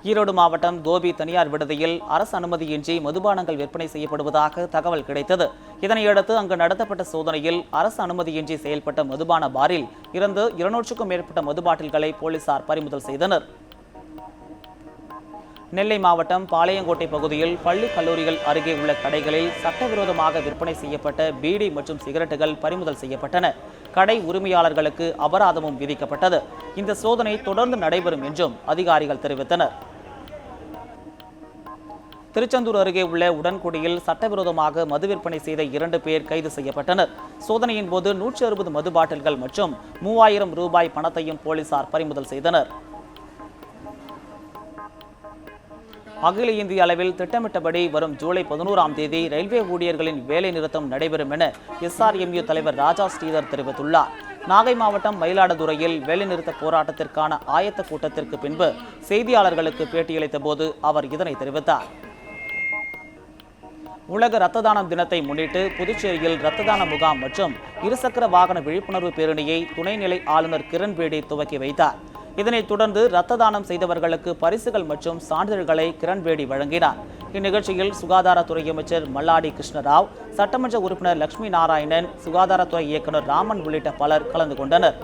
ஈரோடு மாவட்டம் கோபி தனியார் விடுதியில் அரசு அனுமதியின்றி மதுபானங்கள் விற்பனை செய்யப்படுவதாக தகவல் கிடைத்தது. இதனையடுத்து அங்கு நடத்தப்பட்ட சோதனையில் அரசு அனுமதியின்றி செயல்பட்ட மதுபான பாரில் இருந்து 200க்கும் மேற்பட்ட மது பாட்டில்களை போலீசார் பறிமுதல் செய்தனர். நெல்லை மாவட்டம் பாளையங்கோட்டை பகுதியில் பள்ளி கல்லூரிகள் அருகே உள்ள கடைகளில் சட்டவிரோதமாக விற்பனை செய்யப்பட்ட பீடி மற்றும் சிகரெட்டுகள் பறிமுதல் செய்யப்பட்டன. கடை உரிமையாளர்களுக்கு அபராதமும் விதிக்கப்பட்டது. இந்த சோதனை தொடர்ந்து நடைபெறும் என்றும் அதிகாரிகள் தெரிவித்தனர். திருச்செந்தூர் அருகே உள்ள உடன்குடியில் சட்டவிரோதமாக மது விற்பனை செய்த 2 பேர் கைது செய்யப்பட்டனர். சோதனையின் போது 160 மது பாட்டில்கள் மற்றும் 3000 ரூபாய் பணத்தையும் போலீசார் பறிமுதல் செய்தனர். அகில இந்திய அளவில் திட்டமிட்டபடி வரும் ஜூலை 11ஆம் தேதி ரயில்வே ஊழியர்களின் வேலை நிறுத்தம் நடைபெறும் என SRMU தலைவர் ராஜா ஸ்ரீதர் தெரிவித்துள்ளார். நாகை மாவட்டம் மயிலாடுதுறையில் வேலைநிறுத்த போராட்டத்திற்கான ஆயத்த கூட்டத்திற்கு பின்பு செய்தியாளர்களுக்கு பேட்டியளித்த போது அவர் இதனை தெரிவித்தார். உலக இரத்த தானம் தினத்தை முன்னிட்டு புதுச்சேரியில் இரத்த தான முகாம் மற்றும் இருசக்கர வாகன விழிப்புணர்வு பேரணியை துணைநிலை ஆளுநர் கிரண்பேடி துவக்கி வைத்தார். இதனைத் தொடர்ந்து இரத்த தானம் செய்தவர்களுக்கு பரிசுகள் மற்றும் சான்றிதழ்களை கிரண்பேடி வழங்கினார். இந்நிகழ்ச்சியில் சுகாதாரத்துறை அமைச்சர் மல்லாடி கிருஷ்ணராவ், சட்டமன்ற உறுப்பினர் லட்சுமி நாராயணன், சுகாதாரத்துறை இயக்குநர் ராமன் உள்ளிட்ட பலர் கலந்து கொண்டனர்.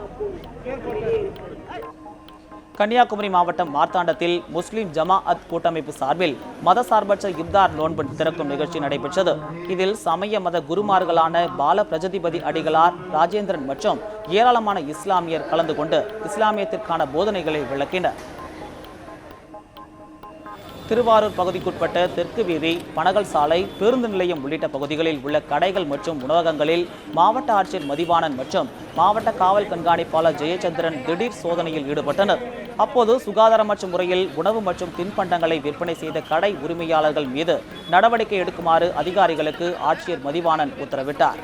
கன்னியாகுமரி மாவட்டம் மார்த்தாண்டத்தில் முஸ்லிம் ஜமாஅத் கூட்டமைப்பு சார்பில் மதசார்பற்ற இப்தார் நோன்பு திறக்கும் நிகழ்ச்சி நடைபெற்றது. இதில் சமய மத குருமார்களான பால பிரஜதிபதி அடிகளார், ராஜேந்திரன் மற்றும் ஏராளமான இஸ்லாமியர் கலந்து கொண்டு இஸ்லாமியத்திற்கான போதனைகளை விளக்கினர். திருவாரூர் பகுதிக்குட்பட்ட தெற்கு வீதி, பனகல் சாலை, பேருந்து நிலையம் உள்ளிட்ட பகுதிகளில் உள்ள கடைகள் மற்றும் உணவகங்களில் மாவட்ட ஆட்சியர் மதிவாணன் மற்றும் மாவட்ட காவல் கண்காணிப்பாளர் ஜெயச்சந்திரன் திடீர் சோதனையில் ஈடுபட்டனர். அப்போது சுகாதாரமற்ற முறையில் உணவு மற்றும் தின்பண்டங்களை விற்பனை செய்த கடை உரிமையாளர்கள் மீது நடவடிக்கை எடுக்குமாறு அதிகாரிகளுக்கு ஆட்சியர் மதிவாணன் உத்தரவிட்டார்.